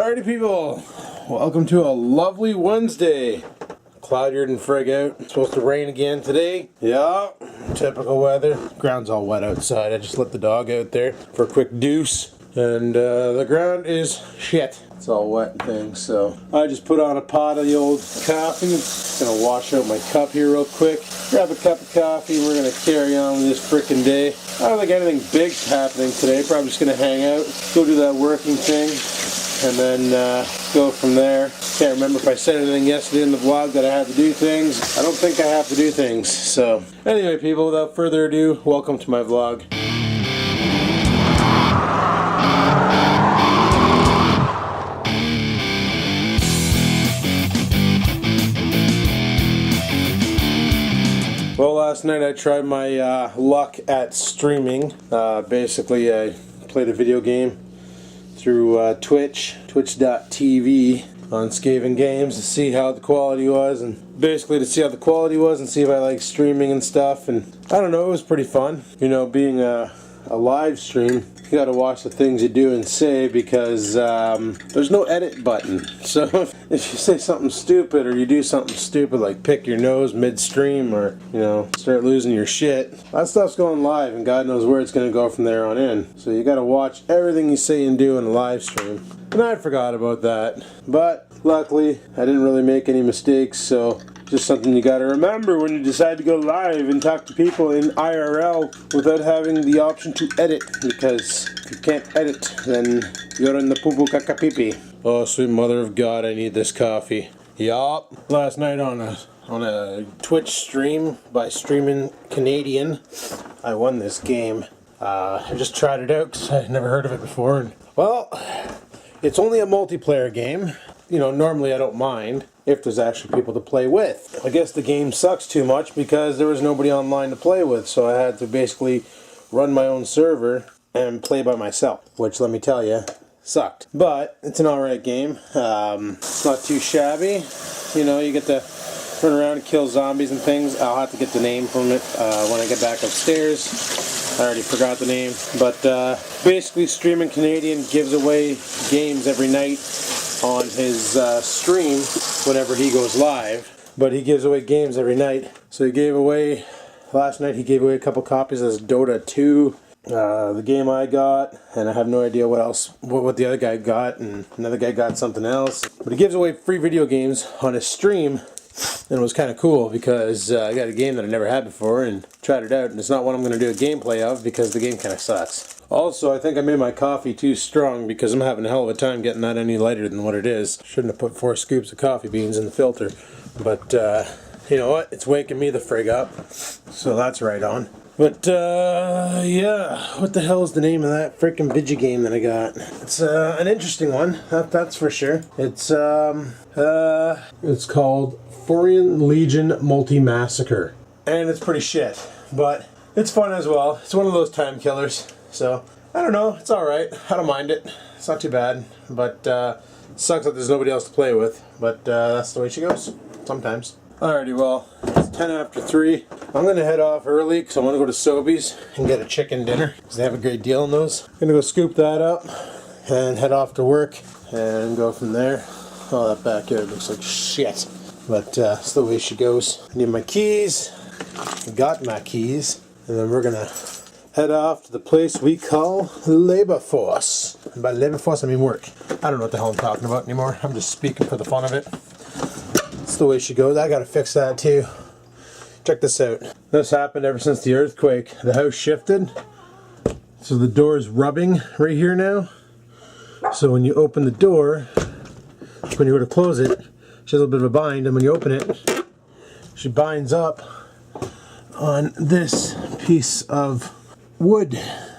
Alrighty people, welcome to a lovely Wednesday. Cloudier than frig out. It's supposed to rain again today. Yeah, typical weather. Ground's all wet outside. I just let the dog out there for a quick deuce. And the ground is shit. It's all wet and things, so I just put on a pot of the old coffee. Gonna wash out my cup here real quick. Grab a cup of coffee and we're gonna carry on with this frickin' day. I don't think anything big's happening today. Probably just gonna hang out, go do that working thing, and then go from there. Can't remember if I said anything yesterday in the vlog that I had to do things. I don't think I have to do things. So anyway people, without further ado, welcome to my vlog. Well, last night I tried my luck at streaming. Basically I played a video game through twitch.tv on Skaven Games to see how the quality was, and basically to see how the quality was and see if I like streaming and stuff. And I don't know, it was pretty fun. You know, being a live stream, you gotta watch the things you do and say, because there's no edit button. So if you say something stupid or you do something stupid like pick your nose midstream or, you know, start losing your shit, that stuff's going live and God knows where it's gonna go from there on in. So you gotta watch everything you say and do in a live stream. And I forgot about that. But luckily I didn't really make any mistakes, so just something you gotta remember when you decide to go live and talk to people in IRL without having the option to edit, because if you can't edit, then you're in the poo-poo caca pee-pee. Oh sweet mother of God, I need this coffee. Yup. Last night on a Twitch stream by Streaming Canadian, I won this game. I just tried it out because I'd never heard of it before. And, well, it's only a multiplayer game. You know, normally I don't mind if there's actually people to play with. I guess the game sucks too much because there was nobody online to play with, so I had to basically run my own server and play by myself, which, let me tell you, sucked. But it's an alright game. It's not too shabby. You know, you get to run around and kill zombies and things. I'll have to get the name from it when I get back upstairs. I already forgot the name. But basically, Streaming Canadian gives away games every night on his stream whenever he goes live. But he gives away games every night. So he gave away, last night he gave away a couple copies of Dota 2, the game I got, and I have no idea what else, what the other guy got, and another guy got something else. But he gives away free video games on his stream, and it was kind of cool because I got a game that I never had before and tried it out, and it's not one I'm going to do a gameplay of because the game kind of sucks. Also, I think I made my coffee too strong because I'm having a hell of a time getting that any lighter than what it is. Shouldn't have put 4 scoops of coffee beans in the filter. But, you know what? It's waking me the frig up. So that's right on. But, yeah. What the hell is the name of that freaking video game that I got? It's an interesting one. That's for sure. It's called Friggin Legion Multi-Massacre. And it's pretty shit. But it's fun as well. It's one of those time killers. So, I don't know, it's alright. I don't mind it. It's not too bad. But, it sucks that there's nobody else to play with. But, that's the way she goes. Sometimes. Alrighty, well, it's 10 after 3. I'm going to head off early because I want to go to Sobeys and get a chicken dinner, because they have a great deal on those. I'm going to go scoop that up and head off to work and go from there. Oh, that backyard looks like shit. But, that's the way she goes. I need my keys. I got my keys. And then we're going to head off to the place we call Labor Force. And by Labor Force, I mean work. I don't know what the hell I'm talking about anymore. I'm just speaking for the fun of it. That's the way she goes. I gotta fix that too. Check this out. This happened ever since the earthquake. The house shifted. So the door is rubbing right here now. So when you open the door, when you go to close it, she has a little bit of a bind, and when you open it, she binds up on this piece of wood.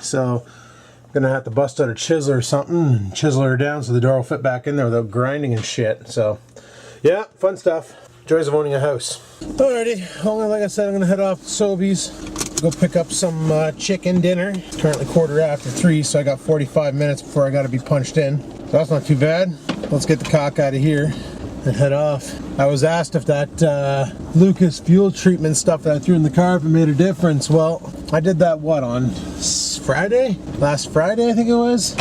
So I'm gonna have to bust out a chisel or something and chisel her down so the door will fit back in there without grinding and shit. So yeah, fun stuff. Joys of owning a house. Alrighty, well, like I said, I'm gonna head off to Sobeys, go pick up some chicken dinner. Currently 3:15, so I got 45 minutes before I gotta be punched in. So that's not too bad. Let's get the cock out of here and head off. I was asked if that Lucas fuel treatment stuff that I threw in the car if it made a difference. Well, I did that, what, on Friday? Last Friday, I think it was.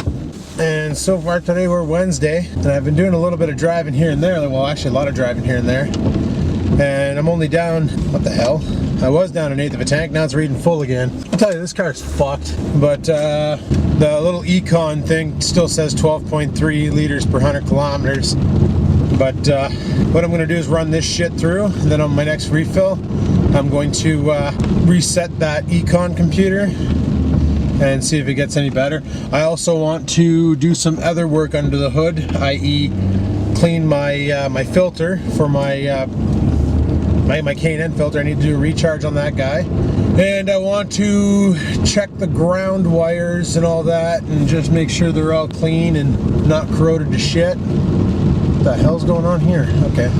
And so far today we're Wednesday, and I've been doing a little bit of driving here and there. Well, actually a lot of driving here and there. And I'm only down, what the hell? I was down 1/8 of a tank, now it's reading full again. I'll tell you, this car's fucked. But the little econ thing still says 12.3 liters per 100 kilometers. But what I'm going to do is run this shit through, and then on my next refill, I'm going to reset that econ computer and see if it gets any better. I also want to do some other work under the hood, i.e. clean my my filter for my my K&N filter. I need to do a recharge on that guy. And I want to check the ground wires and all that and just make sure they're all clean and not corroded to shit. What the hell's going on here? Okay.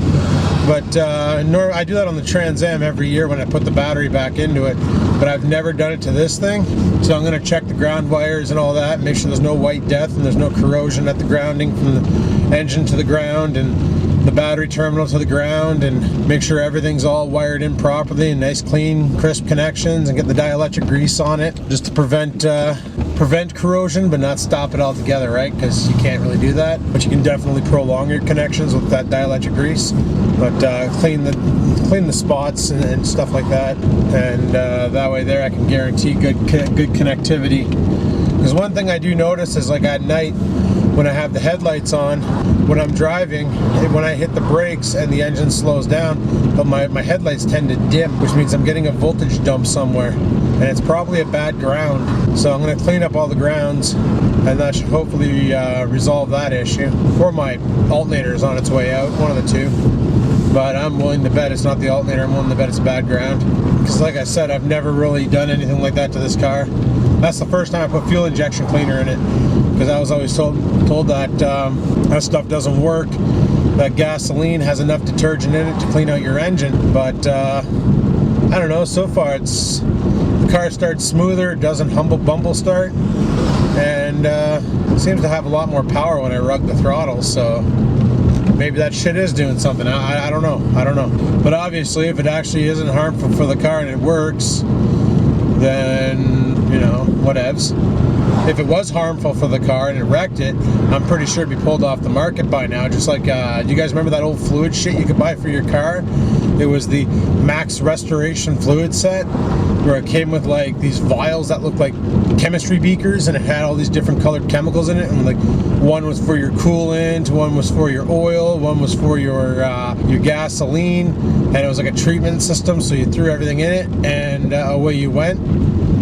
But I do that on the Trans Am every year when I put the battery back into it, but I've never done it to this thing. So I'm going to check the ground wires and all that, make sure there's no white death and there's no corrosion at the grounding from the engine to the ground and the battery terminal to the ground, and make sure everything's all wired in properly and nice, clean, crisp connections, and get the dielectric grease on it just to prevent corrosion, but not stop it altogether, right? Because you can't really do that, but you can definitely prolong your connections with that dielectric grease. But clean the spots and stuff like that, and that way there I can guarantee good connectivity. Because one thing I do notice is, like at night when I have the headlights on, when I'm driving, when I hit the brakes and the engine slows down, but my headlights tend to dim, which means I'm getting a voltage dump somewhere, and it's probably a bad ground. So I'm going to clean up all the grounds, and that should hopefully resolve that issue. Or my alternator is on its way out, one of the two. But I'm willing to bet it's not the alternator. I'm willing to bet it's bad ground. Because like I said, I've never really done anything like that to this car. That's the first time I put fuel injection cleaner in it. Because I was always told that that stuff doesn't work. That gasoline has enough detergent in it to clean out your engine. But I don't know, so far the car starts smoother, it doesn't bumble start. And it seems to have a lot more power when I rug the throttle, so maybe that shit is doing something. I don't know. But obviously, if it actually isn't harmful for the car and it works, then, you know, whatevs. If it was harmful for the car and it wrecked it, I'm pretty sure it'd be pulled off the market by now. Just like, do you guys remember that old fluid shit you could buy for your car? It was the Max Restoration Fluid Set, where it came with like these vials that looked like chemistry beakers, and it had all these different colored chemicals in it, and like one was for your coolant, one was for your oil, one was for your gasoline, and it was like a treatment system, so you threw everything in it and away you went.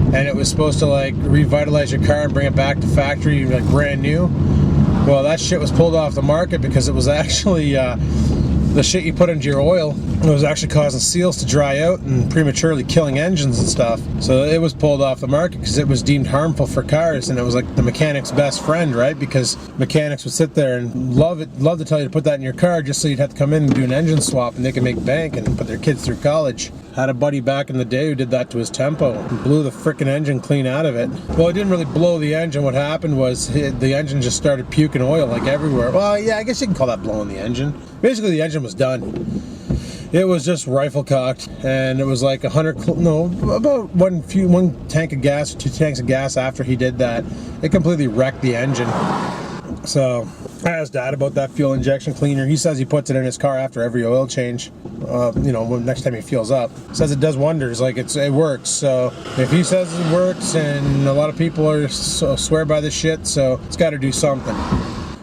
And it was supposed to like revitalize your car and bring it back to factory like brand new. Well, that shit was pulled off the market because it was actually the shit you put into your oil. It was actually causing seals to dry out and prematurely killing engines and stuff. So it was pulled off the market because it was deemed harmful for cars, and it was like the mechanic's best friend, right? Because mechanics would sit there and love to tell you to put that in your car just so you'd have to come in and do an engine swap and they could make bank and put their kids through college. Had a buddy back in the day who did that to his Tempo and blew the frickin' engine clean out of it. Well, it didn't really blow the engine. What happened was the engine just started puking oil like everywhere. Well, yeah, I guess you can call that blowing the engine. Basically, the engine was done. It was just rifle cocked, and it was like about one tank of gas, 2 tanks of gas after he did that. It completely wrecked the engine. So I asked Dad about that fuel injection cleaner. He says he puts it in his car after every oil change. You know, next time he fuels up. Says it does wonders. Like it works. So if he says it works, and a lot of people swear by this shit, so it's got to do something.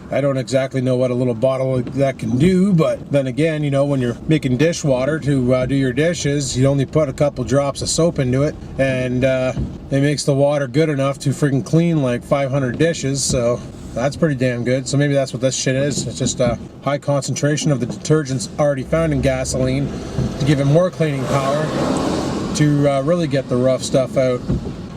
I don't exactly know what a little bottle like that can do, but then again, you know, when you're making dishwater to do your dishes, you only put a couple drops of soap into it, and it makes the water good enough to freaking clean like 500 dishes, so that's pretty damn good. So maybe that's what this shit is. It's just a high concentration of the detergents already found in gasoline to give it more cleaning power to really get the rough stuff out.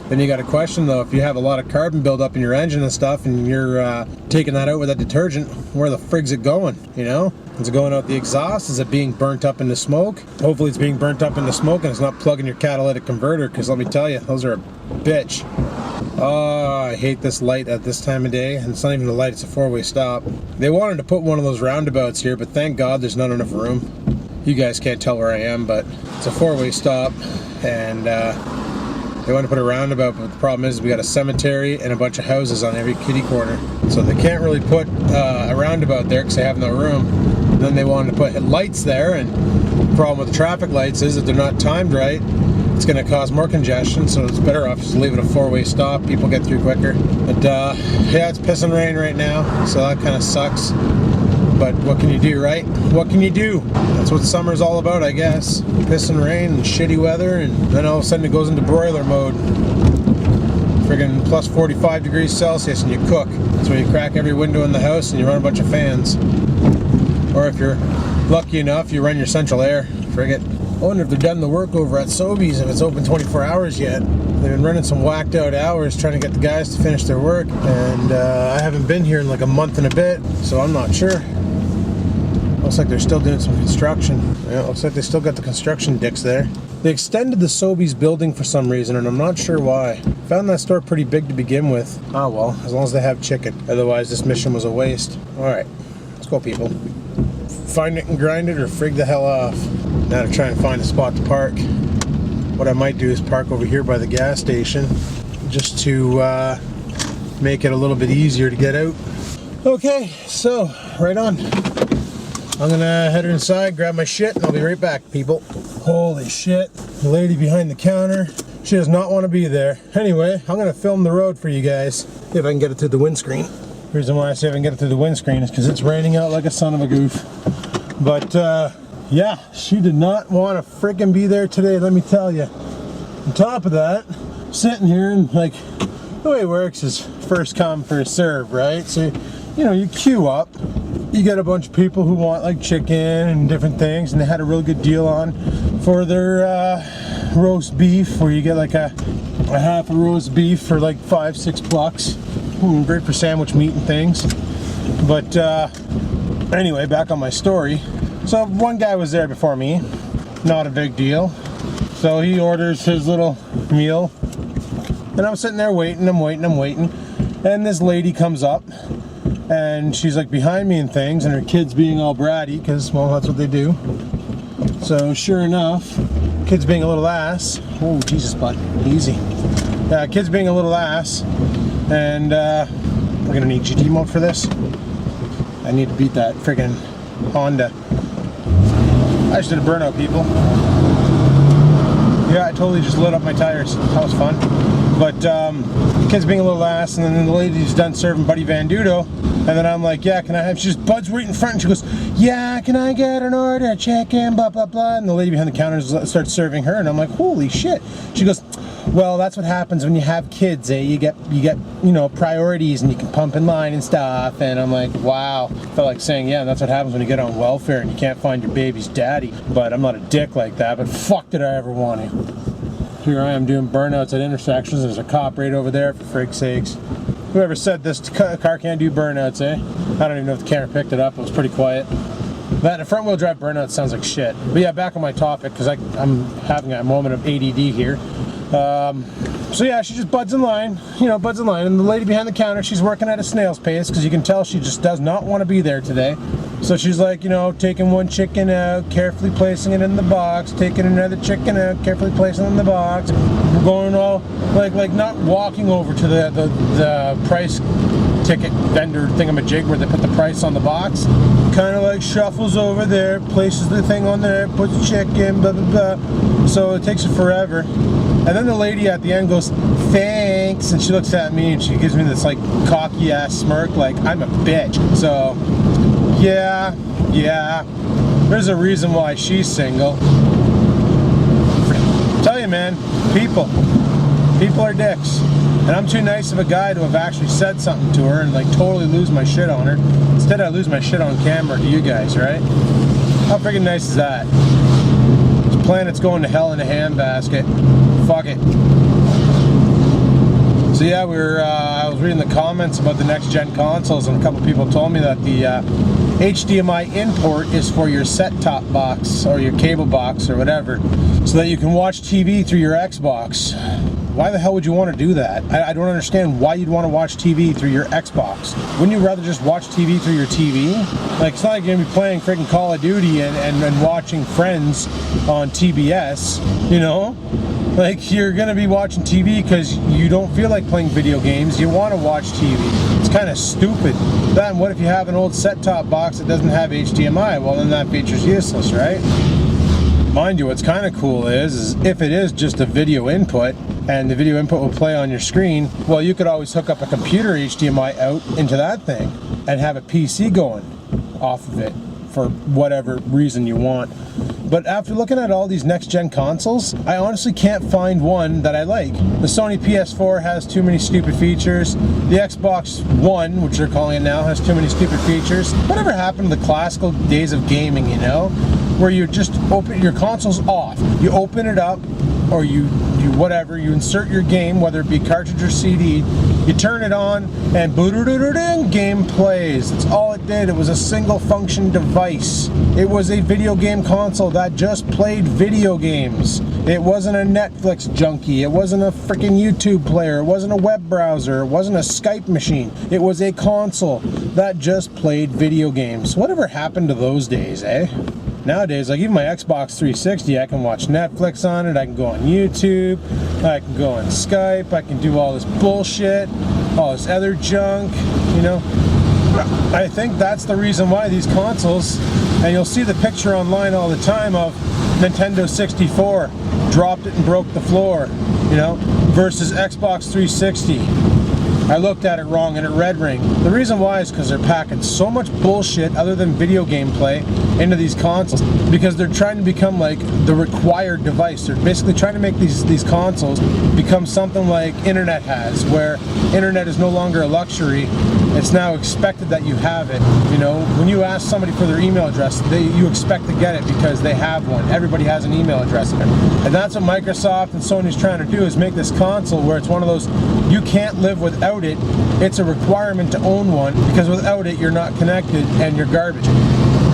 Then you got a question though, if you have a lot of carbon buildup in your engine and stuff, and you're taking that out with that detergent, where the frig's it going, you know? Is it going out the exhaust? Is it being burnt up into smoke? Hopefully it's being burnt up into smoke and it's not plugging your catalytic converter, because let me tell you, those are a bitch. Oh, I hate this light at this time of day, and it's not even a light, it's a 4-way stop. They wanted to put one of those roundabouts here, but thank God there's not enough room. You guys can't tell where I am, but it's a 4-way stop, and They want to put a roundabout, but the problem is we got a cemetery and a bunch of houses on every kitty corner. So they can't really put a roundabout there because they have no room. And then they wanted to put lights there, and the problem with the traffic lights is that they're not timed right. It's going to cause more congestion, so it's better off just leave it a four-way stop. People get through quicker. But yeah, it's pissing rain right now, so that kind of sucks. But what can you do, right? What can you do? That's what summer's all about, I guess. Piss and rain and shitty weather, and then all of a sudden it goes into broiler mode. Friggin' plus 45 degrees Celsius and you cook. That's where you crack every window in the house and you run a bunch of fans. Or if you're lucky enough, you run your central air. Frigate. I wonder if they're done the work over at Sobeys, if it's open 24 hours yet. They've been running some whacked out hours trying to get the guys to finish their work, and I haven't been here in like a month and a bit, so I'm not sure. Looks like they're still doing some construction. Yeah, looks like they still got the construction dicks there. They extended the Sobeys building for some reason, and I'm not sure why. Found that store pretty big to begin with. Oh well, as long as they have chicken. Otherwise, this mission was a waste. Alright, let's go, people. Find it and grind it, or frig the hell off. Now to try and find a spot to park. What I might do is park over here by the gas station, just to make it a little bit easier to get out. Okay, so, right on. I'm gonna head inside, grab my shit, and I'll be right back, people. Holy shit, the lady behind the counter, she does not want to be there. Anyway, I'm gonna film the road for you guys, if I can get it through the windscreen. The reason why I say if I can get it through the windscreen is because it's raining out like a son of a goof. But, yeah, she did not want to freaking be there today, let me tell you. On top of that, sitting here and like, the way it works is first come, first serve, right? So, you know, you queue up, you get a bunch of people who want like chicken and different things, and they had a real good deal on for their roast beef, where you get like a half a roast beef for like $5-6. Great for sandwich meat and things. But anyway, back on my story. So one guy was there before me, not a big deal. So he orders his little meal, and I'm sitting there waiting, I'm waiting, and this lady comes up, and she's like behind me and things, and her kid's being all bratty, because, well, that's what they do. So sure enough, kid's being a little ass. Oh, Jesus, bud, easy. Kid's being a little ass, and we're gonna need GT mode for this. I need to beat that friggin' Honda. I just did a burnout, people. Yeah, I totally just lit up my tires. That was fun. But the kid's being a little ass, and then the lady's done serving Buddy Van Dudo, and then I'm like, yeah, can I have, she just Bud's right in front, and she goes, yeah, can I get an order, chicken, blah, blah, blah, and the lady behind the counter starts serving her, and I'm like, holy shit. She goes, well, that's what happens when you have kids, eh? You get, you know, priorities, and you can pump in line and stuff. And I'm like, wow. Felt like saying, yeah, that's what happens when you get on welfare and you can't find your baby's daddy. But I'm not a dick like that, but fuck did I ever want to. Here I am doing burnouts at intersections. There's a cop right over there, for frig's sakes. Whoever said this car can't do burnouts, eh? I don't even know if the camera picked it up. It was pretty quiet. That front wheel drive burnout sounds like shit. But yeah, back on my topic, because I'm having a moment of ADD here. So yeah, she just buds in line, you know, buds in line, and the lady behind the counter, she's working at a snail's pace, because you can tell she just does not want to be there today. So she's like, you know, taking one chicken out, carefully placing it in the box, taking another chicken out, carefully placing it in the box. We're going all, like not walking over to the price ticket vendor thingamajig where they put the price on the box. Kind of like shuffles over there, places the thing on there, puts the chicken, blah, blah, blah. So it takes her forever. And then the lady at the end goes, thanks, and she looks at me and she gives me this like cocky ass smirk like I'm a bitch. So yeah, there's a reason why she's single. Tell you, man, people are dicks. And I'm too nice of a guy to have actually said something to her and like totally lose my shit on her. Instead I lose my shit on camera to you guys, right? How freaking nice is that? This planet's going to hell in a handbasket. Fuck it. So yeah, I was reading the comments about the next gen consoles, and a couple people told me that the HDMI import is for your set-top box or your cable box or whatever, so that you can watch TV through your Xbox. Why the hell would you want to do that? I don't understand why you'd want to watch TV through your Xbox. Wouldn't you rather just watch TV through your TV? Like, it's not like you're going to be playing freaking Call of Duty and watching Friends on TBS, you know? Like, you're gonna be watching TV because you don't feel like playing video games, you want to watch TV. It's kind of stupid. Then what if you have an old set-top box that doesn't have HDMI? Well, then that feature's useless, right? Mind you, what's kind of cool is if it is just a video input and the video input will play on your screen, well, you could always hook up a computer HDMI out into that thing and have a PC going off of it for whatever reason you want. But after looking at all these next-gen consoles, I honestly can't find one that I like. The Sony PS4 has too many stupid features. The Xbox One, which they're calling it now, has too many stupid features. Whatever happened to the classical days of gaming, you know? Where you just open your console's off. You open it up, or you whatever, you insert your game, whether it be cartridge or CD, you turn it on, and boot-a-doo-doo-doo, game plays. That's all it did. It was a single function device. It was a video game console that just played video games. It wasn't a Netflix junkie. It wasn't a freaking YouTube player. It wasn't a web browser. It wasn't a Skype machine. It was a console that just played video games. Whatever happened to those days, eh? Nowadays, like even my Xbox 360, I can watch Netflix on it, I can go on YouTube, I can go on Skype, I can do all this bullshit, all this other junk, you know. I think that's the reason why these consoles, and you'll see the picture online all the time of Nintendo 64, dropped it and broke the floor, you know, versus Xbox 360. I looked at it wrong and it red ring. The reason why is because they're packing so much bullshit other than video game play into these consoles, because they're trying to become like the required device. They're basically trying to make these consoles become something like internet has, where internet is no longer a luxury. It's now expected that you have it. You know, when you ask somebody for their email address, you expect to get it because they have one. Everybody has an email address. And that's what Microsoft and Sony's trying to do, is make this console where it's one of those, you can't live without it. It's a requirement to own one, because without it you're not connected and you're garbage.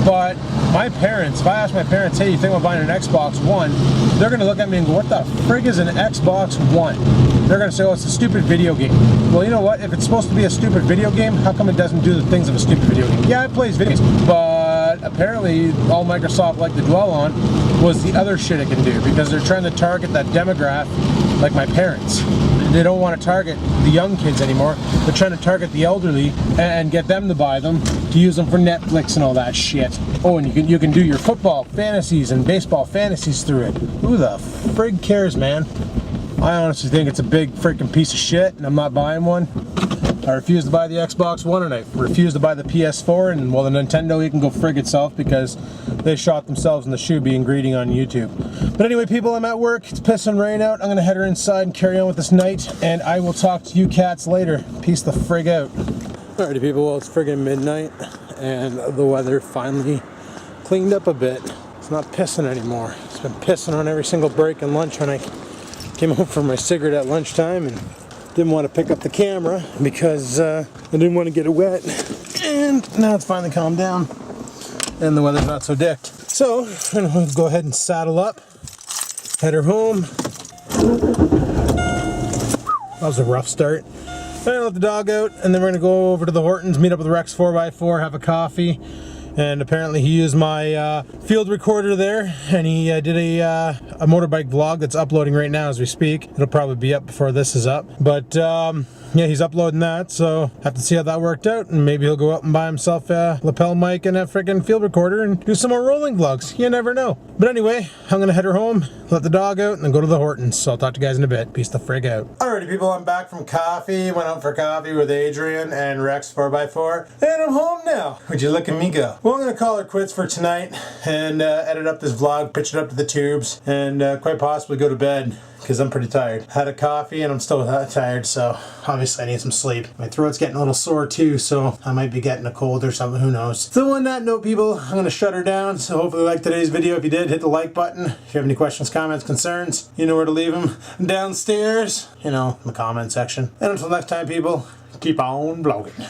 But my parents, if I ask my parents, hey, you think about buying an Xbox One, they're going to look at me and go, what the frig is an Xbox One? They're going to say, oh, it's a stupid video game. Well, you know what? If it's supposed to be a stupid video game, how come it doesn't do the things of a stupid video game? Yeah, it plays video games, but apparently all Microsoft liked to dwell on was the other shit it can do, because they're trying to target that demographic like my parents. They don't want to target the young kids anymore. They're trying to target the elderly and get them to buy them, to use them for Netflix and all that shit. Oh, and you can do your football fantasies and baseball fantasies through it. Who the frig cares, man? I honestly think it's a big freaking piece of shit, and I'm not buying one. I refuse to buy the Xbox One, and I refuse to buy the PS4, and well, the Nintendo, you can go frig itself, because they shot themselves in the shoe being greedy on YouTube. But anyway, people, I'm at work. It's pissing rain out. I'm going to head her inside and carry on with this night, and I will talk to you cats later. Peace the frig out. Alrighty, people, well, it's friggin' midnight, and the weather finally cleaned up a bit. It's not pissing anymore. It's been pissing on every single break and lunch when I came home for my cigarette at lunchtime, and didn't want to pick up the camera because I didn't want to get it wet. And now it's finally calmed down and the weather's not so dicked. So I'm going to go ahead and saddle up, head her home. That was a rough start. Then I let the dog out, and then we're going to go over to the Hortons, meet up with Rex 4x4, have a coffee. And apparently he used my field recorder there, and he did a motorbike vlog that's uploading right now as we speak. It'll probably be up before this is up. But yeah, he's uploading that, so have to see how that worked out, and maybe he'll go out and buy himself a lapel mic and a freaking field recorder and do some more rolling vlogs. You never know. But anyway, I'm gonna head her home, let the dog out, and then go to the Hortons. So I'll talk to you guys in a bit. Peace the frig out. Alrighty, people, I'm back from coffee. Went out for coffee with Adrian and Rex 4x4, and I'm home now. Would you look at me go? Well, I'm gonna call her quits for tonight and edit up this vlog, pitch it up to the tubes, and quite possibly go to bed, because I'm pretty tired. Had a coffee and I'm still tired, so obviously I need some sleep. My throat's getting a little sore too, so I might be getting a cold or something, who knows. So on that note, people, I'm gonna shut her down. So hopefully you liked today's video. If you did, hit the like button. If you have any questions, comments, concerns, you know where to leave them. Downstairs, you know, in the comment section. And until next time, people, keep on vlogging.